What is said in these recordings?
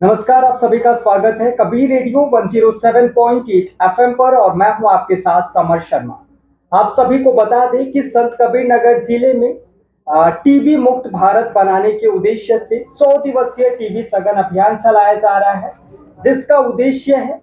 नमस्कार, आप सभी का स्वागत है कबीर रेडियो 107.8 एफएम पर और मैं हूं आपके साथ समर शर्मा। आप सभी को बता दें कि संत कबीर नगर जिले में टीबी मुक्त भारत बनाने के उद्देश्य से 100 दिवसीय टीबी सघन अभियान चलाया जा रहा है, जिसका उद्देश्य है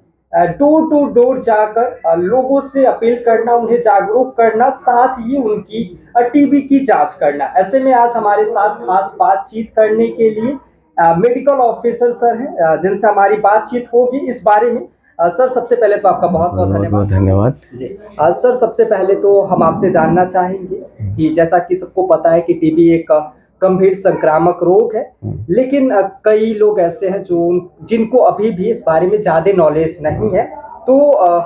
डोर टू डोर जाकर लोगों से अपील करना, उन्हें जागरूक करना, साथ ही उनकी टीबी की जांच करना। ऐसे में आज हमारे साथ खास बातचीत करने के लिए मेडिकल ऑफिसर सर हैं, जिनसे हमारी बातचीत होगी इस बारे में। सर, सबसे पहले तो आपका बहुत बहुत बहुत बहुत धन्यवाद धन्यवाद। जी। सर, सबसे पहले तो हम आपसे जानना चाहेंगे कि जैसा कि सबको पता है कि टीबी एक गंभीर संक्रामक रोग है, लेकिन कई लोग ऐसे हैं जो जिनको अभी भी इस बारे में ज्यादा नॉलेज नहीं है। तो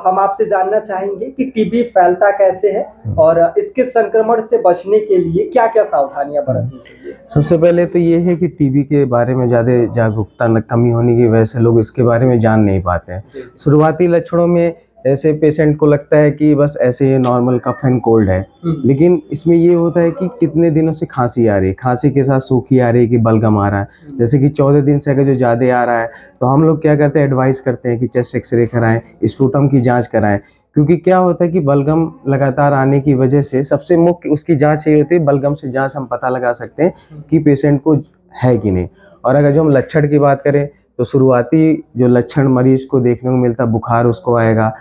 हम आपसे जानना चाहेंगे कि टीबी फैलता कैसे है और इसके संक्रमण से बचने के लिए क्या क्या सावधानियां बरतनी चाहिए। सबसे पहले तो ये है कि टीबी के बारे में ज़्यादा जागरूकता कमी होने की वजह से लोग इसके बारे में जान नहीं पाते हैं। जी जी। शुरुआती लक्षणों में ऐसे पेशेंट को लगता है कि बस ऐसे ही नॉर्मल कफ एंड कोल्ड है, लेकिन इसमें ये होता है कि कितने दिनों से खांसी आ रही है, खांसी के साथ सूखी आ रही है कि बलगम आ रहा है। जैसे कि 14 दिन से अगर जो ज़्यादा आ रहा है तो हम लोग क्या करते हैं, एडवाइस करते हैं कि चेस्ट एक्सरे कराएं, स्पूटम की जांच कराएं। क्योंकि क्या होता है कि बलगम लगातार आने की वजह से सबसे मुख्य उसकी जांच ये होती है, बलगम से जांच हम पता लगा सकते हैं कि पेशेंट को है कि नहीं। और अगर जो हम लक्षण की बात करें तो शुरुआती जो लक्षण मरीज को देखने को मिलता है, बुखार उसको आएगा,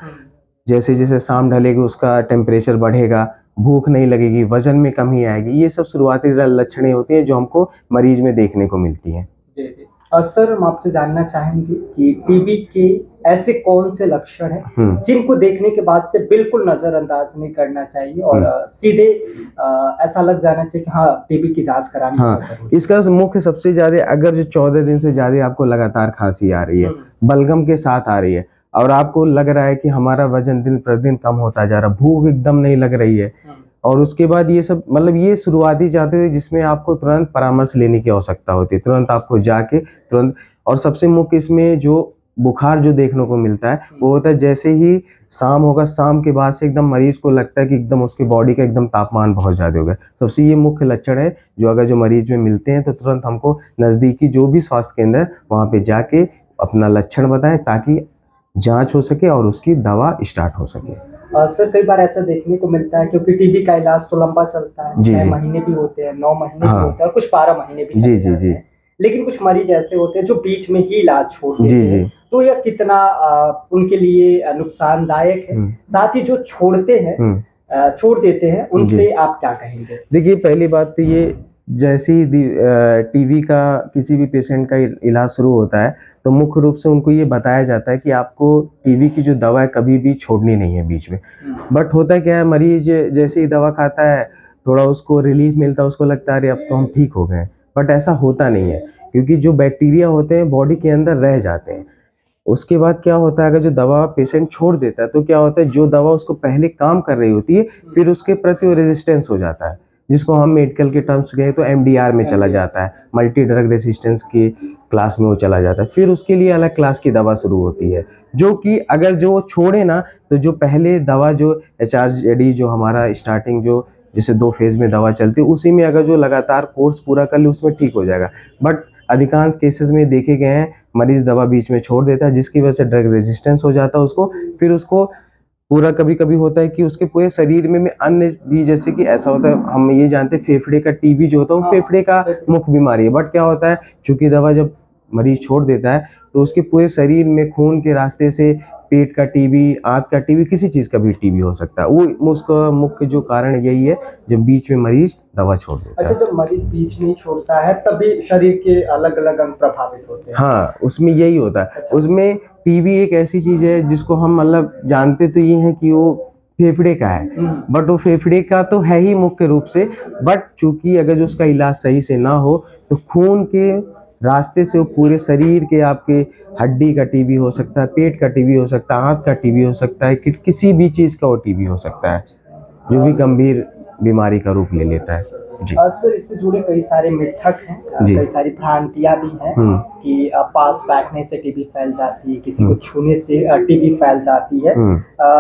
जैसे जैसे शाम ढलेगी उसका टेम्परेचर बढ़ेगा, भूख नहीं लगेगी, वजन में कमी आएगी। ये सब शुरुआती लक्षणें होती हैं जो हमको मरीज में देखने को मिलती हैं। जी जी। सर, हम आपसे जानना चाहेंगे कि टीबी के ऐसे कौन से लक्षण हैं जिनको देखने के बाद से बिल्कुल नजरअंदाज नहीं करना चाहिए और सीधे ऐसा लग जाना चाहिए कि हाँ, टीबी की जांच करानी हाँ, बहुत जरूरी है। इसका मुख्य सबसे ज्यादा अगर जो 14 दिन से ज्यादा आपको लगातार खांसी आ रही है, बलगम के साथ आ रही है और आपको लग रहा है कि हमारा वजन दिन प्रतिदिन कम होता जा रहा, भूख एकदम नहीं लग रही है, और उसके बाद ये सब मतलब ये शुरुआती जाते हुए जिसमें आपको तुरंत परामर्श लेने की आवश्यकता होती है, तुरंत आपको जाके तुरंत। और सबसे मुख्य इसमें जो बुखार जो देखने को मिलता है वो होता है जैसे ही शाम होगा, शाम के बाद से एकदम मरीज को लगता है कि एकदम उसकी बॉडी का एकदम तापमान बहुत ज़्यादा हो गया। सबसे ये मुख्य लक्षण है जो अगर जो मरीज में मिलते हैं तो तुरंत हमको नज़दीकी जो भी स्वास्थ्य केंद्र है वहाँ पे जाके अपना लक्षण बताएं ताकि जांच हो सके और उसकी दवा स्टार्ट हो सके। सर, कई बार ऐसा देखने को मिलता है क्योंकि टीबी का इलाज तो लंबा चलता है, जी 6 जी। महीने भी होते हैं, 9 महीने भी हाँ। होते हैं और कुछ 12 महीने भी जी चले जी जाते जी। हैं। लेकिन कुछ मरीज ऐसे होते हैं जो बीच में ही इलाज छोड़ जी देते जी। हैं, तो यह कितना उनके लिए नुकसानदायक है। साथ ही जो छोड़ते हैं, छोड़ देते हैं, जी। उनसे आप क्या कहेंगे। देखिए, पहली बात तो ये जैसे ही टीबी का किसी भी पेशेंट का इलाज शुरू होता है तो मुख्य रूप से उनको ये बताया जाता है कि आपको टीबी की जो दवा है कभी भी छोड़नी नहीं है बीच में। बट होता क्या है, मरीज जैसे ही दवा खाता है थोड़ा उसको रिलीफ मिलता है, उसको लगता है अरे अब तो हम ठीक हो गए। बट ऐसा होता नहीं है, क्योंकि जो बैक्टीरिया होते हैं बॉडी के अंदर रह जाते हैं। उसके बाद क्या होता है, अगर जो दवा पेशेंट छोड़ देता है तो क्या होता है, जो दवा उसको पहले काम कर रही होती है फिर उसके प्रति वो रेजिस्टेंस हो जाता है, जिसको हम मेडिकल के टर्म्स गए तो एमडीआर में चला जाता है, मल्टी ड्रग रेसिस्टेंस की क्लास में वो चला जाता है। फिर उसके लिए अलग क्लास की दवा शुरू होती है, जो कि अगर जो छोड़े ना तो जो पहले दवा जो एचआरजेडी जो हमारा स्टार्टिंग जो जैसे 2 फेज में दवा चलती है उसी में अगर जो लगातार कोर्स पूरा कर ले उसमें ठीक हो जाएगा। बट अधिकांश केसेस में देखे गए हैं मरीज दवा बीच में छोड़ देता है, जिसकी वजह से ड्रग रेजिस्टेंस हो जाता है उसको। फिर उसको पूरा कभी कभी होता है कि उसके पूरे शरीर में अन्य भी, जैसे कि ऐसा होता है हम ये जानते हैं फेफड़े का टीबी जो होता है वो फेफड़े का मुख्य बीमारी है। बट क्या होता है, चूंकि दवा जब मरीज छोड़ देता है तो उसके पूरे शरीर में खून के रास्ते से पेट का टीबी, आंत का टीबी, किसी चीज़ का भी टीबी हो सकता है। वो उसका मुख्य जो कारण यही है जब बीच में मरीज दवा छोड़ देता है। अच्छा, जब मरीज बीच में ही छोड़ता है तभी शरीर के अलग अलग अंग प्रभावित होते हैं। हाँ, उसमें यही होता है। अच्छा। उसमें टीबी एक ऐसी चीज है जिसको हम मतलब जानते तो ये है कि वो फेफड़े का है, बट वो फेफड़े का तो है ही मुख्य रूप से। बट चूंकि अगर जो उसका इलाज सही से ना हो तो खून के रास्ते से वो पूरे शरीर के आपके हड्डी का टीबी हो सकता है, पेट का टीबी हो सकता है, आंत का टीबी हो सकता है, किसी भी चीज का वो टीबी हो सकता है जो भी गंभीर बीमारी का रूप ले लेता है। जी सर इससे जुड़े कई सारे मिथक हैं, जी। कई सारी भ्रांतियां भी हैं कि पास बैठने से टीबी फैल जाती है, किसी को छूने से टीबी फैल जाती है।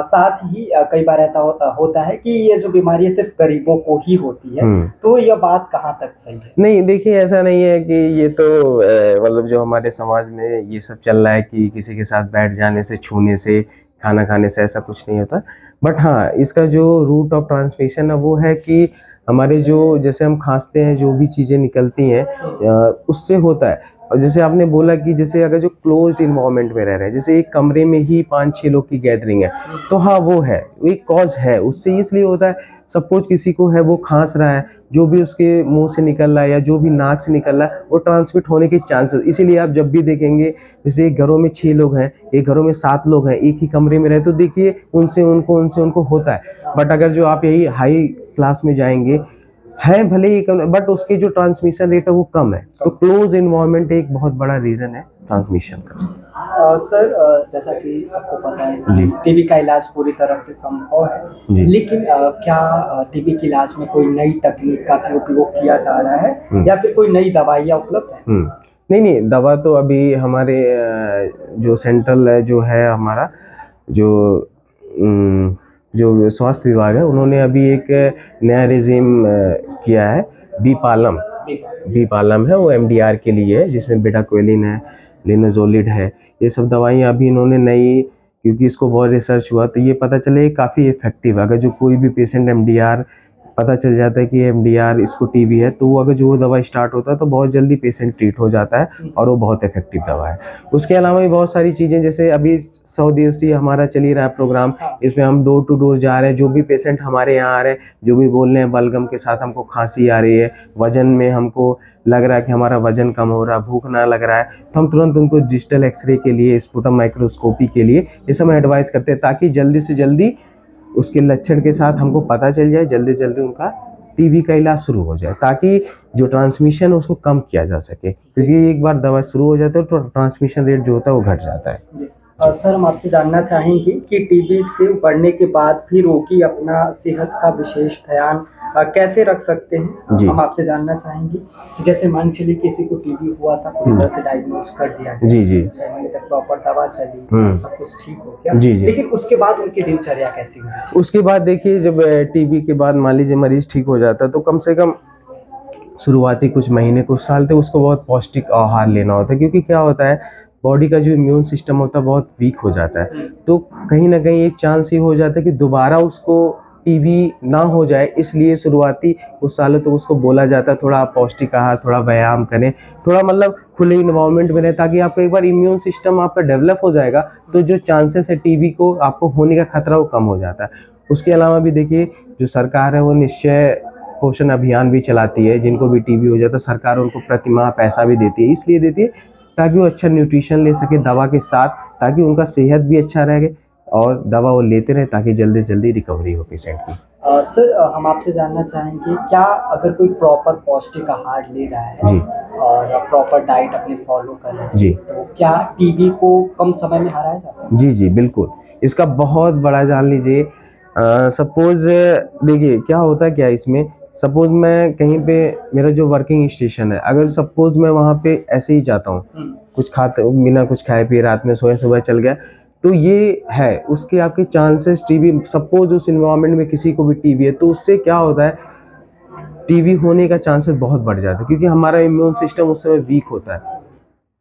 साथ ही कई बार ऐसा होता है कि ये जो बीमारी है सिर्फ गरीबों को ही होती है, तो यह बात कहाँ तक सही है? नहीं, देखिए ऐसा नहीं है कि ये तो मतलब जो हमारे समाज में ये सब चल रहा है कि किसी के साथ बैठ जाने से, छूने से, खाना खाने से, ऐसा कुछ नहीं होता। बट हाँ, इसका जो रूट ऑफ ट्रांसमिशन है वो है कि हमारे जो जैसे हम खांसते हैं, जो भी चीज़ें निकलती हैं उससे होता है। और जैसे आपने बोला कि जैसे अगर जो क्लोज्ड इन्वायरमेंट में रह रहे हैं, जैसे एक कमरे में ही 5-6 लोग की गैदरिंग है, तो हाँ वो है, वो एक कॉज है। उससे इसलिए होता है, सपोज किसी को है वो खांस रहा है, जो भी उसके मुंह से निकल रहा है या जो भी नाक से निकल रहा है वो ट्रांसमिट होने के चांसेस। इसीलिए आप जब भी देखेंगे जैसे एक घरों में 6 लोग हैं, एक घरों में 7 लोग हैं, एक ही कमरे में रहे, तो देखिए उनसे उनको होता है। बट अगर जो आप यही हाई क्लास में जाएंगे, है भले ही कम, बट उसकी जो ट्रांसमिशन रेट है वो कम है। तो क्लोज इन्वायरमेंट एक बहुत बड़ा रीजन है ट्रांसमिशन का। सर जैसा कि सबको पता है जी। कि टीबी का इलाज पूरी तरह से संभव है, जी। लेकिन क्या टीबी के इलाज में कोई नई तकनीक का भी उपयोग किया जा रहा है या फिर कोई नई दवाइयाँ उपलब्ध है? नहीं, दवा तो अभी हमारे जो सेंट्रल जो है हमारा जो जो स्वास्थ्य विभाग है, उन्होंने अभी एक नया रेजिम किया है, बी पालम है, वो एमडीआर के लिए है, जिसमें बेटाक्वेलिन है, लिनाजोलिड है, ये सब दवाइयाँ अभी इन्होंने नई, क्योंकि इसको बहुत रिसर्च हुआ तो ये पता चले काफ़ी इफेक्टिव है। अगर जो कोई भी पेशेंट एमडीआर पता चल जाता है कि एमडीआर इसको टीबी है, तो वो अगर जो वो दवा स्टार्ट होता है तो बहुत जल्दी पेशेंट ट्रीट हो जाता है और वो बहुत इफेक्टिव दवा है। उसके अलावा भी बहुत सारी चीज़ें, जैसे अभी 100 दिवसीय हमारा चल ही रहा है प्रोग्राम, इसमें हम डोर टू डोर जा रहे हैं। जो भी पेशेंट हमारे यहाँ आ रहे हैं, जो भी बोल रहे हैं बलगम के साथ हमको खांसी आ रही है, वजन में हमको लग रहा है कि हमारा वजन कम हो रहा है, भूख ना लग रहा है, तो हम तुरंत उनको डिजिटल एक्सरे के लिए, स्पुटम माइक्रोस्कोपी के लिए ये सब एडवाइस करते हैं, ताकि जल्दी से जल्दी उसके लक्षण के साथ हमको पता चल जाए, जल्दी जल्दी उनका टीबी का इलाज शुरू हो जाए, ताकि जो ट्रांसमिशन है उसको कम किया जा सके। क्योंकि एक बार दवा शुरू हो जाता है तो ट्रांसमिशन रेट जो होता है वो घट जाता है। सर हम आपसे जानना चाहेंगे कि टीबी से बढ़ने के बाद भी रोगी अपना सेहत का विशेष ध्यान कैसे रख सकते हैं? जी। हम आपसे जानना चाहेंगे कि जैसे मान चलिए किसी को टीबी हुआ था, पूरी तरह से डायग्नोज कर दिया गया, जी 6 महीने तक प्रॉपर दवा चली, सब कुछ ठीक हो गया, जी। लेकिन उसके बाद उनकी दिनचर्या कैसी हुई? उसके बाद देखिए, जब टीबी के बाद मान लीजिए मरीज ठीक हो जाता है, तो कम से कम शुरुआती कुछ महीने, कुछ साल तक उसको बहुत पौष्टिक आहार लेना होता है। क्योंकि क्या होता है, बॉडी का जो इम्यून सिस्टम होता है बहुत वीक हो जाता है, तो कहीं ना कहीं एक चांस ये हो जाता है कि दोबारा उसको टीबी ना हो जाए। इसलिए शुरुआती कुछ सालों तक उसको बोला जाता है थोड़ा आप पौष्टिक आहार, थोड़ा व्यायाम करें, थोड़ा मतलब खुले इन्वायरमेंट में रहें, ताकि आपका एक बार इम्यून सिस्टम आपका डेवलप हो जाएगा तो जो चांसेस है टीबी को आपको होने का खतरा वो कम हो जाता है। उसके अलावा भी देखिए, जो सरकार है वो निश्चय पोषण अभियान भी चलाती है। जिनको भी टीबी हो जाता है, सरकार उनको प्रति माह पैसा भी देती है, इसलिए देती है ताकि वो अच्छा न्यूट्रिशन ले सके दवा के साथ, ताकि उनका सेहत भी अच्छा रहे और दवा वो लेते रहे, ताकि जल्दी से जल्दी रिकवरी हो पेशेंट की। सर हम आपसे जानना चाहेंगे, क्या अगर कोई प्रॉपर पौष्टिक आहार ले रहा है जी। और प्रॉपर डाइट अपनी फॉलो कर रहा है, जी। तो क्या टीबी को कम समय में हराया जा सकता है? जी बिल्कुल, इसका बहुत बड़ा, जान लीजिए सपोज देखिए क्या होता है, क्या इसमें सपोज मैं कहीं पे, मेरा जो वर्किंग स्टेशन है, अगर सपोज मैं वहाँ पे ऐसे ही जाता हूँ, कुछ खाते बिना कुछ खाए पिए रात में सोए, सुबह चल गया, तो ये है उसके आपके चांसेस टीबी, सपोज उस इन्वायरमेंट में किसी को भी टीबी है, तो उससे क्या होता है, टीबी होने का चांसेस बहुत बढ़ जाता है, क्योंकि हमारा इम्यून सिस्टम उस समय वीक होता है,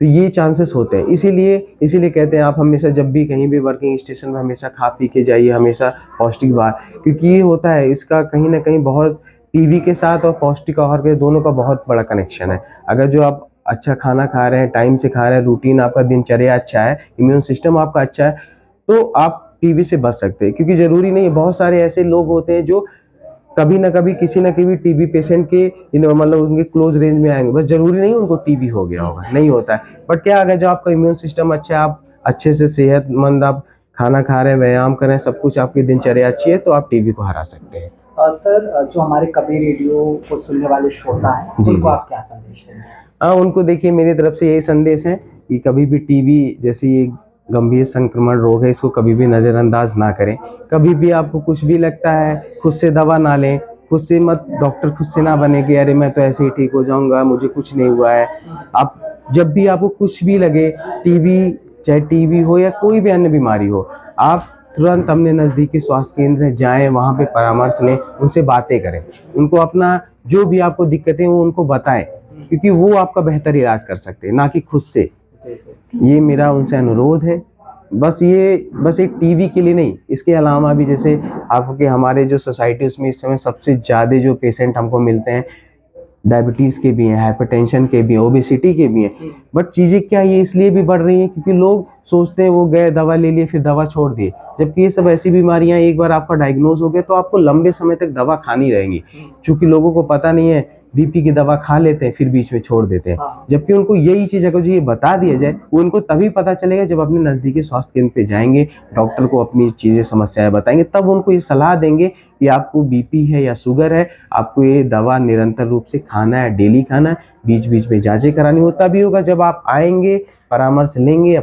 तो ये चांसेस होते हैं। इसीलिए कहते हैं आप हमेशा जब भी कहीं भी वर्किंग स्टेशन में हमेशा खा पी के जाइए, हमेशा पौष्टिक आहार, क्योंकि ये होता है इसका कहीं ना कहीं बहुत टीबी के साथ और पौष्टिक आहार के दोनों का बहुत बड़ा कनेक्शन है। अगर जो आप अच्छा खाना खा रहे हैं, टाइम से खा रहे हैं, रूटीन आपका दिनचर्या अच्छा है, इम्यून सिस्टम आपका अच्छा है, तो आप टीबी से बच सकते हैं। क्योंकि जरूरी नहीं है, बहुत सारे ऐसे लोग होते हैं जो कभी ना कभी किसी ना कभी टीबी पेशेंट के मतलब उनके क्लोज रेंज में आएंगे, बस जरूरी नहीं उनको टीबी हो गया होगा, नहीं होता है। बट क्या, अगर जो आपका इम्यून सिस्टम अच्छा है, आप अच्छे से सेहतमंद, आप खाना खा रहे हैं, व्यायाम कर रहे हैं, सब कुछ आपकी दिनचर्या अच्छी है, तो आप टीबी को हरा सकते हैं। सर जो हमारे कबीर रेडियो को सुनने वाले श्रोता हैं, उनको आप क्या संदेश देंगे? हाँ, उनको देखिए मेरी तरफ से यही संदेश है कि कभी भी टीबी जैसी गंभीर संक्रमण रोग है, इसको कभी भी नज़रअंदाज ना करें। कभी भी आपको कुछ भी लगता है, खुद से दवा ना लें, खुद से मत, डॉक्टर खुद से ना बने कि अरे मैं तो ऐसे ही ठीक हो जाऊंगा, मुझे कुछ नहीं हुआ है। आप जब भी आपको कुछ भी लगे, टीबी, चाहे टीबी हो या कोई भी अन्य बीमारी हो, आप तुरंत अपने नज़दीकी स्वास्थ्य केंद्र जाएं, वहाँ पे परामर्श लें, उनसे बातें करें, उनको अपना जो भी आपको दिक्कतें वो उनको बताएं, क्योंकि वो आपका बेहतर इलाज कर सकते हैं, ना कि खुद से। ये मेरा उनसे अनुरोध है। बस एक टीबी के लिए नहीं, इसके अलावा भी जैसे आपके हमारे जो सोसाइटी उसमें इस समय सबसे ज़्यादा जो पेशेंट हमको मिलते हैं, डायबिटीज़ के भी हैं, हाइपरटेंशन के भी हैं, ओबेसिटी के भी हैं। बट चीज़ें क्या ये इसलिए भी बढ़ रही हैं क्योंकि लोग सोचते हैं वो गए दवा ले लिए फिर दवा छोड़ दिए, जबकि ये सब ऐसी बीमारियां एक बार आपका डायग्नोज हो गया तो आपको लंबे समय तक दवा खानी रहेंगी। क्योंकि लोगों को पता नहीं है, बीपी की दवा खा लेते हैं फिर बीच में छोड़ देते हैं। जबकि उनको यही चीज़ अगर जो ये बता दिया जाए, वो उनको तभी पता चलेगा जब अपने नज़दीकी स्वास्थ्य केंद्र पे जाएंगे, डॉक्टर को अपनी चीज़ें समस्याएं बताएंगे, तब उनको ये सलाह देंगे कि आपको बीपी है या शुगर है, आपको ये दवा निरंतर रूप से खाना है, डेली खाना है, बीच बीच में जांचें करानी हो। तभी होगा जब आप आएंगे, परामर्श लेंगे,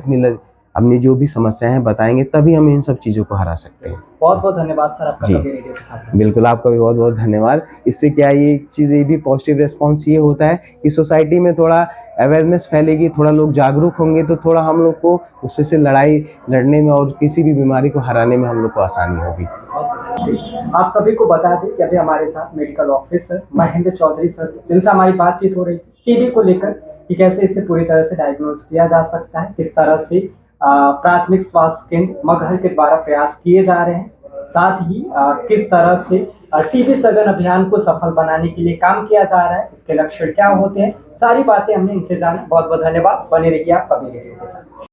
अपनी जो भी समस्याएं हैं बताएंगे, तभी हम इन सब चीज़ों को हरा सकते हैं। बहुत बहुत धन्यवाद सर आपका जी। कबीर रेडियो के साथ। बिल्कुल, आपका भी बहुत बहुत धन्यवाद। इससे क्या ये चीज़, ये भी पॉजिटिव रिस्पॉन्स ये होता है कि सोसाइटी में थोड़ा अवेयरनेस फैलेगी, थोड़ा लोग जागरूक होंगे, तो थोड़ा हम लोग को उससे से लड़ाई लड़ने में और किसी भी बीमारी को हराने में हम लोग को आसानी होगी। आप सभी को बता दें कि अभी हमारे साथ medical officer Mahendra Chaudhary sir, जिनसे हमारी बातचीत हो रही थी टीबी को लेकर कि कैसे इसे पूरी तरह से डायग्नोज किया जा सकता है, किस तरह से प्राथमिक स्वास्थ्य केंद्र मगहर के द्वारा प्रयास किए जा रहे हैं, साथ ही किस तरह से टीबी सघन अभियान को सफल बनाने के लिए काम किया जा रहा है, इसके लक्ष्य क्या होते हैं, सारी बातें हमने इनसे जानी। बहुत बहुत धन्यवाद। बने रहिए आप कबीर रेडियो के साथ।